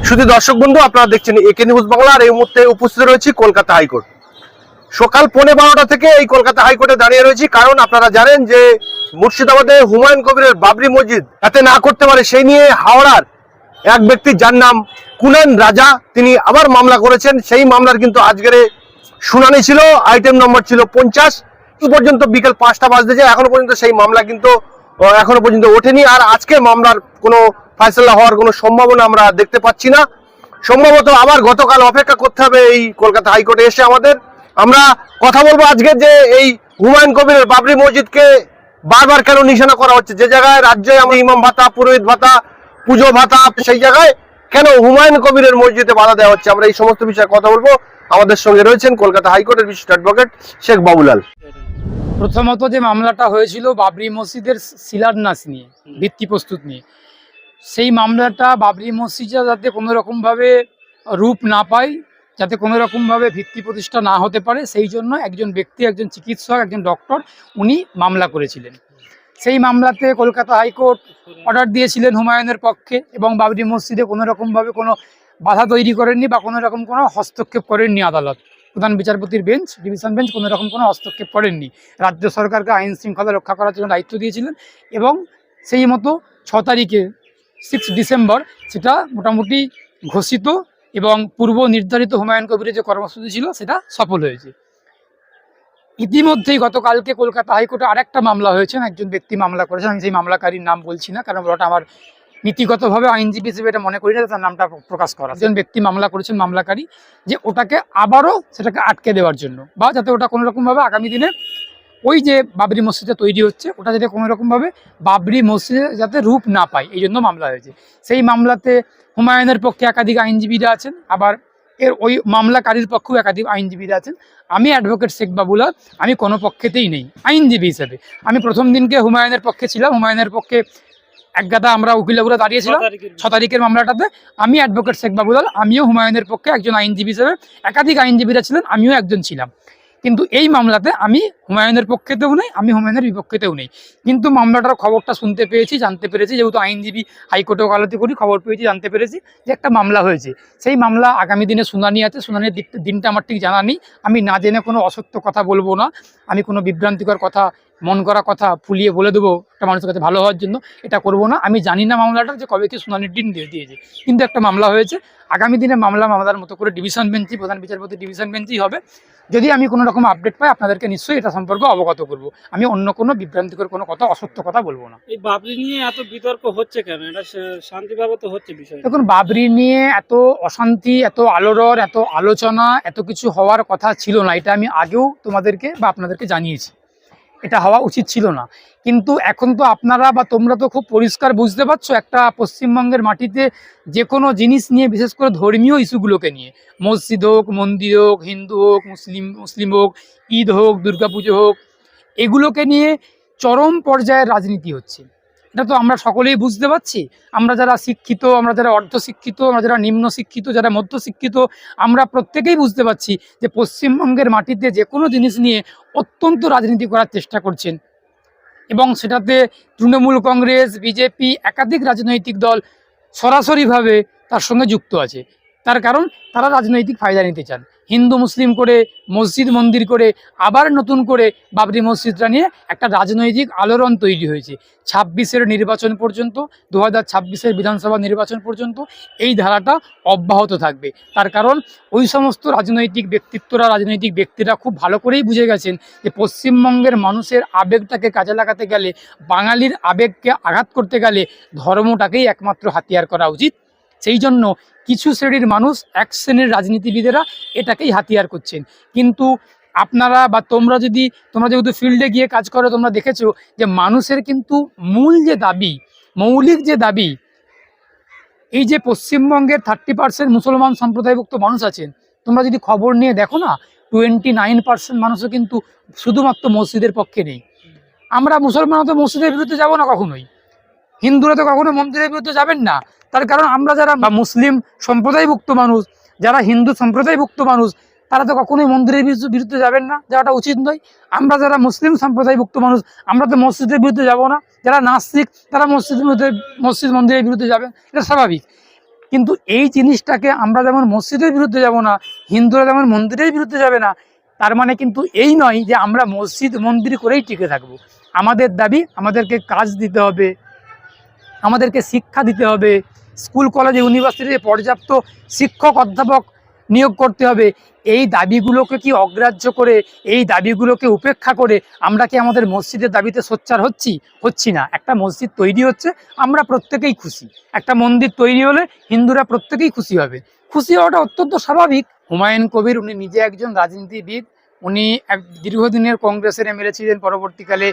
শুধু দর্শক বন্ধু, আপনারা দেখছেন একে নিউজ বাংলা। আর এই মুহূর্তে উপস্থিত রয়েছি কলকাতা হাইকোর্ট। সকাল 12:15 থেকে এই কলকাতা হাইকোর্টে দাঁড়িয়ে রয়েছি, কারণ আপনারা জানেন যে মুর্শিদাবাদে হুমায়ুন কবিরের বাবরি মসজিদ যাতে না করতে পারে সেই নিয়ে হাওড়ার এক ব্যক্তি যার নাম কুনান রাজা, তিনি আবার মামলা করেছেন। সেই মামলার কিন্তু আজকের শুনানি ছিল, আইটেম নম্বর ছিল 50। এই পর্যন্ত বিকেল 5টা বাজতে যায়, এখনো পর্যন্ত সেই মামলা কিন্তু এখনো পর্যন্ত ওঠেনি। আর আজকে মামলার কোনো ফয়সালা হওয়ার কোনো সম্ভাবনা আমরা দেখতে পাচ্ছি না। সম্ভবত আবার গতকাল অপেক্ষা করতে হবে এই কলকাতা হাইকোর্টে এসে আমাদের। আমরা কথা বলবো আজকে যে এই হুমায়ুন কবিরের বাবরি মসজিদকে বারবার কেন নিশানা করা হচ্ছে, যে জায়গায় রাজ্যে আমরা ইমাম ভাতা, পুরোহিত ভাতা, পুজো ভাতা, সেই জায়গায় কেন হুমায়ুন কবিরের মসজিদে বাধা দেওয়া হচ্ছে। আমরা এই সমস্ত বিষয়ে কথা বলবো। আমাদের সঙ্গে রয়েছেন কলকাতা হাইকোর্টের বিশিষ্ট অ্যাডভোকেট শেখ বাবুলাল। প্রথমত যে মামলাটা হয়েছিল বাবরি মসজিদের শিলান্যাস নিয়ে, ভিত্তি প্রস্তুত নিয়ে, সেই মামলাটা বাবরি মসজিদটা যাতে কোনো রকমভাবে রূপ না পায়, যাতে কোনো রকমভাবে ভিত্তি প্রতিষ্ঠা না হতে পারে, সেই জন্য একজন ব্যক্তি, একজন চিকিৎসক, একজন ডক্টর, উনি মামলা করেছিলেন। সেই মামলাতে কলকাতা হাইকোর্ট অর্ডার দিয়েছিলেন হুমায়ুনের পক্ষে, এবং বাবরি মসজিদে কোনো রকমভাবে কোনো বাধা তৈরি করেননি বা কোনো রকম কোনো হস্তক্ষেপ করেননি আদালত। প্রধান বিচারপতির বেঞ্চ, ডিভিশন বেঞ্চ কোনো রকম কোনো হস্তক্ষেপ করেননি। রাজ্য সরকারকে আইন শৃঙ্খলা রক্ষা করার জন্য দায়িত্ব দিয়েছিলেন, এবং সেই মতো 6 তারিখে 6 ডিসেম্বর সেটা মোটামুটি ঘোষিত এবং পূর্ব নির্ধারিত হুমায়ুন কবিরের যে কর্মসূচি ছিল সেটা সফল হয়েছে। ইতিমধ্যেই গতকালকে কলকাতা হাইকোর্টে আরেকটা মামলা হয়েছে, একজন ব্যক্তি মামলা করেছেন। আমি সেই মামলাকারীর নাম বলছি না, কারণ ওটা আমার নীতিগতভাবে আইনজীবী হিসেবে এটা মনে করি না তার নামটা প্রকাশ করা। একজন ব্যক্তি মামলা করেছেন, মামলাকারী, যে ওটাকে আবারও সেটাকে আটকে দেওয়ার জন্য, বা যাতে ওটা কোনো রকমভাবে আগামী দিনে ওই যে বাবরি মসজিদটা তৈরি হচ্ছে ওটা যাতে কোনো রকমভাবে বাবরি মসজিদে যাতে রূপ না পায়, এই জন্য মামলা হয়েছে। সেই মামলাতে হুমায়ুনের পক্ষে একাধিক আইনজীবীরা আছেন, আবার এর ওই মামলাকারীর পক্ষেও একাধিক আইনজীবীরা আছেন। আমি অ্যাডভোকেট শেখ বাবুলাল, আমি কোনো পক্ষেতেই নেই আইনজীবী হিসেবে। আমি প্রথম দিনকে হুমায়ুনের পক্ষে ছিলাম, হুমায়ুনের পক্ষে একগাদা আমরা উকিলগুলো দাঁড়িয়েছিলাম 6 তারিখের মামলাটাতে। আমি অ্যাডভোকেট শেখ বাবুলাল, আমিও হুমায়ুনের পক্ষে একজন আইনজীবী হিসেবে, একাধিক আইনজীবীরা ছিলেন, আমিও একজন ছিলাম। কিন্তু এই মামলাতে আমি হুমায়ুনের পক্ষেতেও নেই, আমি হুমায়ুনের বিপক্ষেতেও নেই। কিন্তু মামলাটার খবরটা শুনতে পেয়েছি, জানতে পেরেছি, যেহেতু আইনজীবী হাইকোর্টে ওকালতি করি, খবর পেয়েছি, জানতে পেরেছি যে একটা মামলা হয়েছে। সেই মামলা আগামী দিনে শুনানি আছে, শুনানির দিনটা আমার ঠিক জানা নেই। আমি না জেনে কোনো অসত্য কথা বলবো না, আমি কোনো বিভ্রান্তিকর কথা, মন করা কথা ফুলিয়ে বলে দেবো একটা মানুষের কাছে ভালো হওয়ার জন্য, এটা করব না। আমি জানি না মামলাটা যে কবে কি শুনানির দিন দিয়েছে, কিন্তু একটা মামলা হয়েছে। আগামী দিনে মামলার মতো করে ডিভিশন বেঞ্চই, প্রধান বিচারপতি ডিভিশন বেঞ্চই হবে। যদি আমি কোনো রকম আপডেট পাই আপনাদেরকে নিশ্চয়ই এটা সম্পর্কে অবগত করব। আমি অন্য কোনো বিভ্রান্তিকর কোনো কথা, অসত্য কথা বলবো না। এই বাবরি নিয়ে এত বিতর্ক হচ্ছে কেন? এটা শান্তিভাবে তো হচ্ছে বিষয়। দেখুন, বাবরি নিয়ে এত অশান্তি, এত আলোড়ন, এত আলোচনা, এত কিছু হওয়ার কথা ছিল না। এটা আমি আগেও তোমাদেরকে বা আপনাদেরকে জানিয়েছি, এটা হওয়া উচিত ছিল না। কিন্তু এখন তো আপনারা বা তোমরা তো খুব পরিষ্কার বুঝতে পারছো, একটা পশ্চিমবঙ্গের মাটিতে যে কোনো জিনিস নিয়ে, বিশেষ করে ধর্মীয় ইস্যুগুলোকে নিয়ে, মসজিদ হোক, মন্দির হোক, হিন্দু হোক, মুসলিম হোক, ঈদ হোক, দুর্গাপুজো হোক, এগুলোকে নিয়ে চরম পর্যায়ের রাজনীতি হচ্ছে। এটা তো আমরা সকলেই বুঝতে পারছি। আমরা যারা শিক্ষিত, আমরা যারা অর্ধশিক্ষিত, আমরা যারা নিম্ন শিক্ষিত, যারা মধ্যশিক্ষিত, আমরা প্রত্যেকেই বুঝতে পারছি যে পশ্চিমবঙ্গের মাটিতে যে কোনো জিনিস নিয়ে অত্যন্ত রাজনীতি করার চেষ্টা করছেন, এবং সেটাতে তৃণমূল কংগ্রেস, বিজেপি, একাধিক রাজনৈতিক দল সরাসরিভাবে তার সঙ্গে যুক্ত আছে। তার কারণ তারা রাজনৈতিক ফায়দা নিতে চান। হিন্দু মুসলিম করে, মসজিদ মন্দির করে, আবার নতুন করে বাবরি মসজিদটা নিয়ে একটা রাজনৈতিক আলোড়ন তৈরি হয়েছে। 26-এর নির্বাচন পর্যন্ত, 2026-এর বিধানসভা নির্বাচন পর্যন্ত এই ধারাটা অব্যাহত থাকবে। তার কারণ ওই সমস্ত রাজনৈতিক ব্যক্তিত্বরা, রাজনৈতিক ব্যক্তিরা খুব ভালো করেই বুঝে গেছেন যে পশ্চিমবঙ্গের মানুষের আবেগটাকে কাজে লাগাতে গেলে, বাঙালির আবেগকে আঘাত করতে গেলে ধর্মটাকেই একমাত্র হাতিয়ার করা উচিত। সেই জন্য কিছু শ্রেণীর মানুষ, এক শ্রেণীর রাজনীতিবিদেরা এটাকেই হাতিয়ার করছেন। কিন্তু আপনারা বা তোমরা যেহেতু ফিল্ডে গিয়ে কাজ করো, তোমরা দেখেছো যে মানুষের কিন্তু মূল যে দাবি, মৌলিক যে দাবি, এই যে পশ্চিমবঙ্গের 30% মুসলমান সম্প্রদায়ভুক্ত মানুষ আছেন, তোমরা যদি খবর নিয়ে দেখো না, 29% মানুষও কিন্তু শুধুমাত্র মসজিদের পক্ষে নেই। আমরা মুসলমানরা তো মসজিদের বিরুদ্ধে যাব না কখনোই, হিন্দুরা তো কখনো মন্দিরের বিরুদ্ধে যাবেন না। তার কারণ আমরা যারা মুসলিম সম্প্রদায়ভুক্ত মানুষ, যারা হিন্দু সম্প্রদায়ভুক্ত মানুষ, তারা তো কখনোই মন্দিরের বিরুদ্ধে যাবেন না, যাওয়াটা উচিত নয়। আমরা যারা মুসলিম সম্প্রদায়ভুক্ত মানুষ, আমরা তো মসজিদের বিরুদ্ধে যাব না। যারা নাস্তিক, তারা মসজিদ মন্দিরের বিরুদ্ধে যাবেন, এটা স্বাভাবিক। কিন্তু এই জিনিসটাকে আমরা যেমন মসজিদের বিরুদ্ধে যাব না, হিন্দুরা যেমন মন্দিরের বিরুদ্ধে যাবে না, তার মানে কিন্তু এই নয় যে আমরা মসজিদ মন্দির করেই টিকে থাকবো। আমাদের দাবি, আমাদেরকে কাজ দিতে হবে, আমাদেরকে শিক্ষা দিতে হবে, স্কুল কলেজ ইউনিভার্সিটিতে পর্যাপ্ত শিক্ষক অধ্যাপক নিয়োগ করতে হবে। এই দাবিগুলোকে কি অগ্রাহ্য করে, এই দাবিগুলোকে উপেক্ষা করে আমরা কি আমাদের মসজিদের দাবিতে সোচ্চার হচ্ছি না। একটা মসজিদ তৈরি হচ্ছে, আমরা প্রত্যেকেই খুশি। একটা মন্দির তৈরি হলে হিন্দুরা প্রত্যেকেই খুশি হবে, খুশি হওয়াটা অত্যন্ত স্বাভাবিক। হুমায়ুন কবির উনি নিজে একজন রাজনীতিবিদ, উনি এক দীর্ঘদিনের কংগ্রেসের এমএলএ ছিলেন, পরবর্তীকালে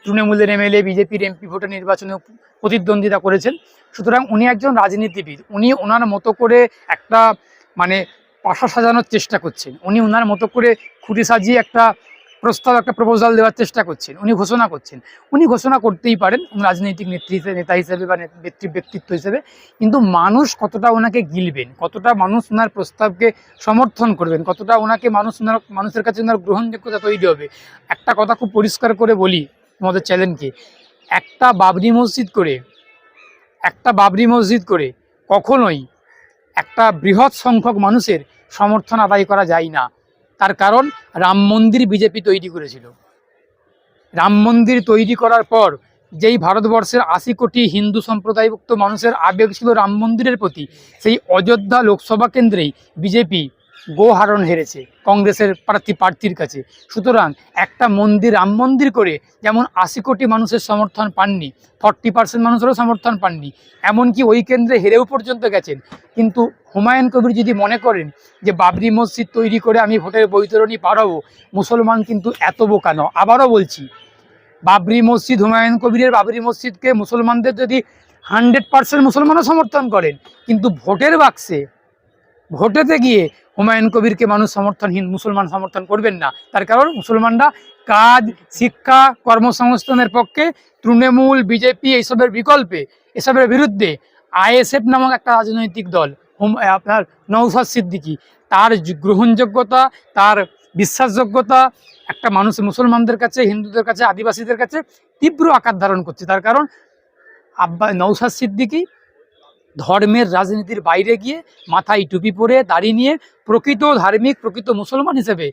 তৃণমূলের এমএলএ, বিজেপির এমপি ভোটে নির্বাচনে প্রতিদ্বন্দ্বিতা করেছেন। সুতরাং উনি একজন রাজনীতিবিদ, উনি ওনার মতো করে একটা মানে পাশা সাজানোর চেষ্টা করছেন, উনি ওনার মতো করে খুঁটি সাজিয়ে একটা প্রস্তাব, একটা প্রপোজাল দেওয়ার চেষ্টা করছেন, উনি ঘোষণা করছেন। উনি ঘোষণা করতেই পারেন রাজনৈতিক নেতা হিসেবে বা ব্যক্তিত্ব হিসেবে, কিন্তু মানুষ কতটা ওনাকে গিলবেন, কতটা মানুষ ওনার প্রস্তাবকে সমর্থন করবেন, কতটা ওনাকে মানুষের কাছে ওনার গ্রহণযোগ্যতা তৈরি হবে। একটা কথা খুব পরিষ্কার করে বলি আমাদের চ্যানেলকে, একটা বাবরি মসজিদ করে কখনোই একটা বৃহৎ সংখ্যক মানুষের সমর্থন আদায় করা যায় না। তার কারণ রাম মন্দির বিজেপি তৈরি করেছিল। রাম মন্দির তৈরি করার পর যেই ভারতবর্ষের 80 কোটি হিন্দু সম্প্রদায়ভুক্ত মানুষের আবেগ ছিল রাম মন্দিরের প্রতি, সেই অযোধ্যা লোকসভা কেন্দ্রেই বিজেপি গোহারণ হেরেছে কংগ্রেসের প্রার্থীর কাছে। সুতরাং একটা মন্দির, রাম মন্দির করে যেমন 80 কোটি মানুষের সমর্থন পাননি, 40% মানুষেরও সমর্থন পাননি, এমনকি ওই কেন্দ্রে হেরেও পর্যন্ত গেছেন। কিন্তু হুমায়ুন কবির যদি মনে করেন যে বাবরি মসজিদ তৈরি করে আমি ভোটের বৈতরণী পাঠাবো, মুসলমান কিন্তু এত বোকা নয়। আবারও বলছি, বাবরি মসজিদ, হুমায়ুন কবিরের বাবরি মসজিদকে মুসলমানদের যদি 100% মুসলমানও সমর্থন করেন, কিন্তু ভোটের বাক্সে ভোটেতে গিয়ে হুমায়ুন কবিরকে মুসলমান সমর্থন করবেন না। তার কারণ মুসলমানরা কাজ, শিক্ষা, কর্মসংস্থানের পক্ষে, তৃণমূল, বিজেপি এইসবের বিকল্পে, এসবের বিরুদ্ধে আইএসএফ নামক একটা রাজনৈতিক দল, আপনার নওশাদ সিদ্দিকী, তার গ্রহণযোগ্যতা, তার বিশ্বাসযোগ্যতা একটা মুসলমানদের কাছে, হিন্দুদের কাছে, আদিবাসীদের কাছে তীব্র আকার ধারণ করছে। তার কারণ নওশাদ সিদ্দিকী ধর্মের রাজনীতির বাইরে গিয়ে মাথায় টুপি পরে, দাড়ি নিয়ে প্রকৃত ধার্মিক, প্রকৃত মুসলমান হিসেবে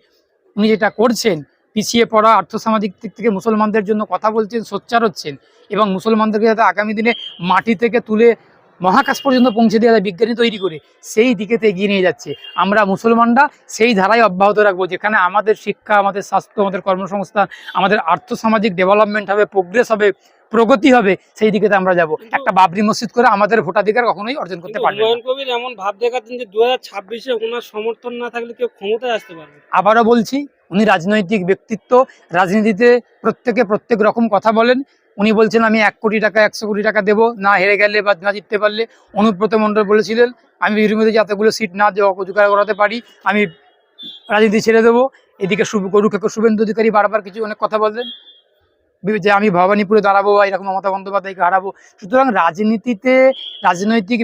উনি যেটা করছেন, পিছিয়ে পড়া আর্থসামাজিক দিক থেকে মুসলমানদের জন্য কথা বলছেন, সোচ্চার হচ্ছেন, এবং মুসলমানদেরকে যাতে আগামী দিনে মাটি থেকে তুলে মহাকাশ পর্যন্ত পৌঁছে দেওয়া যায় বিজ্ঞানী তৈরি করে, সেই দিকেতে এগিয়ে নিয়ে যাচ্ছে। আমরা মুসলমানরা সেই ধারায় অব্যাহত রাখবো, যেখানে আমাদের শিক্ষা, আমাদের স্বাস্থ্য, আমাদের কর্মসংস্থান, আমাদের আর্থসামাজিক ডেভেলপমেন্ট হবে, প্রোগ্রেস হবে, প্রগতি হবে, সেই দিকে আমরা যাব। একটা বাবরি মসজিদ করে আমাদের ভোটাধিকার কখনোই অর্জন করতে পারবে না। হুমায়ুন কবির এমন ভাব দেখাচ্ছেন যে 2026-এ ওনার সমর্থন না থাকলে কেউ ক্ষমতায় আসতে পারবে। আবারও বলছি, উনি রাজনৈতিক ব্যক্তিত্ব, রাজনীতিতে প্রত্যেক রকম কথা বলেন। উনি বলছেন আমি 1 কোটি টাকা, 100 কোটি টাকা দেবো না হেরে গেলে বা না জিততে পারলে। অনুব্রত মণ্ডল বলেছিলেন আমি বিরোধী যতগুলো সিট না দেওয়া জোগাড় করাতে পারি আমি রাজনীতি ছেড়ে দেবো। এদিকে শুভেন্দু অধিকারী বারবার কিছু অনেক কথা বললেন যে আমি ভবানীপুরে দাঁড়াবো বা এরকম মমতা বন্দ্যোপাধ্যায়কে হারাবো। সুতরাং রাজনীতিতে রাজনৈতিক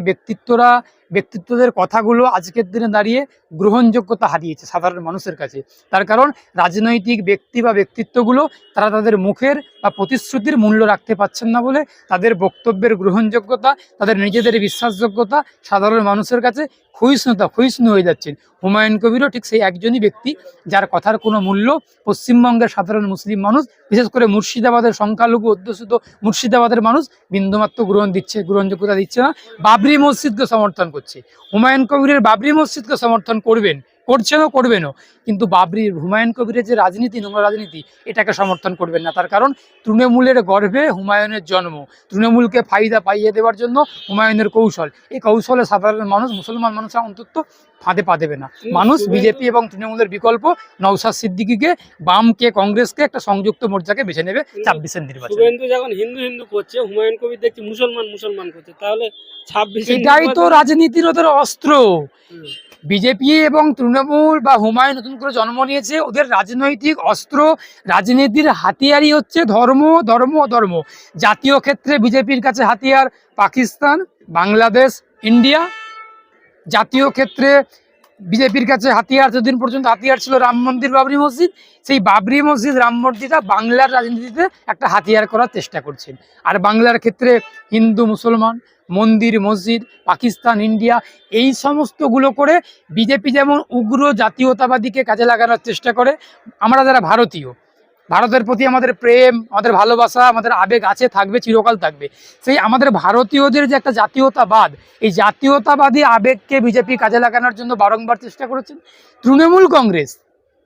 ব্যক্তিত্বদের কথাগুলো আজকের দিনে দাঁড়িয়ে গ্রহণযোগ্যতা হারিয়েছে সাধারণ মানুষের কাছে। তার কারণ রাজনৈতিক ব্যক্তি বা ব্যক্তিত্বগুলো তারা তাদের মুখের বা প্রতিশ্রুতির মূল্য রাখতে পারছেন না বলে তাদের বক্তব্যের গ্রহণযোগ্যতা, তাদের নিজেদের বিশ্বাসযোগ্যতা সাধারণ মানুষের কাছে ক্ষয়িষ্ণু হয়ে যাচ্ছেন। হুমায়ুন কবিরও ঠিক সেই একজনই ব্যক্তি যার কথার কোনো মূল্য পশ্চিমবঙ্গের সাধারণ মুসলিম মানুষ, বিশেষ করে মুর্শিদাবাদের সংখ্যালঘু অধ্যুষিত মুর্শিদাবাদের মানুষ বিন্দুমাত্র গ্রহণযোগ্যতা দিচ্ছে না। বাবরি মসজিদকে সমর্থন করছে, হুমায়ুন কবিরের বাবরি মসজিদকে সমর্থন করবেনও, কিন্তু হুমায়ুন কবিরের যে রাজনীতি, নোংরা রাজনীতি, এটাকে সমর্থন করবেন না। তার কারণ তৃণমূলের গর্ভে হুমায়ুনের জন্ম, তৃণমূলকে ফায়দা পাইয়ে দেওয়ার জন্য হুমায়ুনের কৌশল, এই কৌশলে সাধারণ মানুষ, মুসলমান মানুষরা অন্তত ফাঁদে পা দেবে না। মানুষ বিজেপি এবং তৃণমূলের বিকল্প নওশাদ সিদ্দিকীকে, বামকে, কংগ্রেসকে একটা সংযুক্ত মোর্চাকে বেছে নেবে 26-এর নির্বাচনে। শুভেন্দু যখন হিন্দু করছে, হুমায়ুন কবির দেখছি মুসলমান করছে, তাহলে 26 এটাই তো রাজনীতির ওদের অস্ত্র। বিজেপি এবং তৃণমূল বা হুমায়ুন নতুন করে জন্ম নিয়েছে, ওদের রাজনৈতিক অস্ত্র, রাজনীতির হাতিয়ারই হচ্ছে ধর্ম। জাতীয় ক্ষেত্রে বিজেপির কাছে হাতিয়ার পাকিস্তান, বাংলাদেশ, ইন্ডিয়া। জাতীয় ক্ষেত্রে বিজেপির কাছে হাতিয়ার, যতদিন পর্যন্ত হাতিয়ার ছিল রাম মন্দির, বাবরি মসজিদ, সেই বাবরি মসজিদ, রাম মন্দিরটা বাংলার রাজনীতিতে একটা হাতিয়ার করার চেষ্টা করছেন। আর বাংলার ক্ষেত্রে হিন্দু মুসলমান, মন্দির মসজিদ, পাকিস্তান ইন্ডিয়া, এই সমস্তগুলো করে বিজেপি যেমন উগ্র জাতীয়তাবাদীকে কাজে লাগানোর চেষ্টা করে, আমরা যারা ভারতীয়, ভারতের প্রতি আমাদের প্রেম, আমাদের ভালোবাসা, আমাদের আবেগ আছে, থাকবে, চিরকাল থাকবে। সেই আমাদের ভারতীয়দের যে একটা জাতীয়তাবাদ, এই জাতীয়তাবাদী আবেগকে বিজেপি কাজে লাগানোর জন্য বারংবার চেষ্টা করেছেন। তৃণমূল কংগ্রেস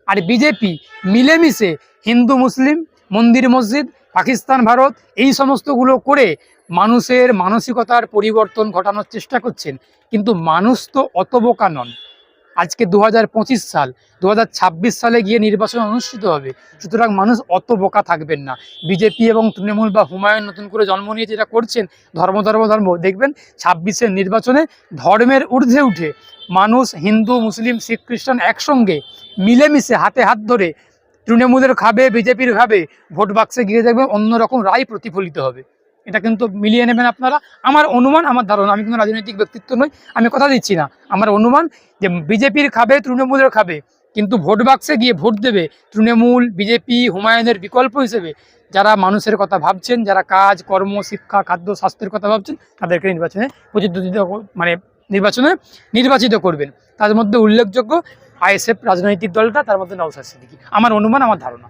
আর বিজেপি মিলেমিশে হিন্দু মুসলিম, মন্দির মসজিদ, পাকিস্তান ভারত, এই সমস্তগুলো করে মানুষের মানসিকতার পরিবর্তন ঘটানোর চেষ্টা করছেন। কিন্তু মানুষ তো অত বোকা নন। আজকে 2025 সাল, 2026 সালে গিয়ে নির্বাচন অনুষ্ঠিত হবে, সুতরাং মানুষ অত বোকা থাকবেন না। বিজেপি এবং তৃণমূল বা হুমায়ুন নতুন করে জন্ম নিয়ে যেটা করছেন, ধর্ম ধর্ম ধর্ম, দেখবেন 26-এর নির্বাচনে ধর্মের ঊর্ধ্বে উঠে মানুষ হিন্দু মুসলিম শিখ খ্রিস্টান একসঙ্গে মিলেমিশে হাতে হাত ধরে তৃণমূলের খাবে, বিজেপির খাবে, ভোট বাক্সে গিয়ে দেখবেন অন্যরকম রায় প্রতিফলিত হবে। এটা কিন্তু মিলিয়ে নেবেন আপনারা। আমার অনুমান, আমার ধারণা, আমি কোনো রাজনৈতিক ব্যক্তিত্ব নই, আমি কথা দিচ্ছি না, আমার অনুমান যে বিজেপির খাবে, তৃণমূলের খাবে, কিন্তু ভোট বাক্সে গিয়ে ভোট দেবে তৃণমূল, বিজেপি, হুমায়ুনের বিকল্প হিসেবে যারা মানুষের কথা ভাবছেন, যারা কাজ কর্ম, শিক্ষা, খাদ্য, স্বাস্থ্যের কথা ভাবছেন, তাদেরকে নির্বাচনে নির্বাচিত করবেন। তার মধ্যে উল্লেখযোগ্য আইএসএফ রাজনৈতিক দলটা, তার মধ্যে নওশাদ সিদ্দিকী। আমার অনুমান, আমার ধারণা।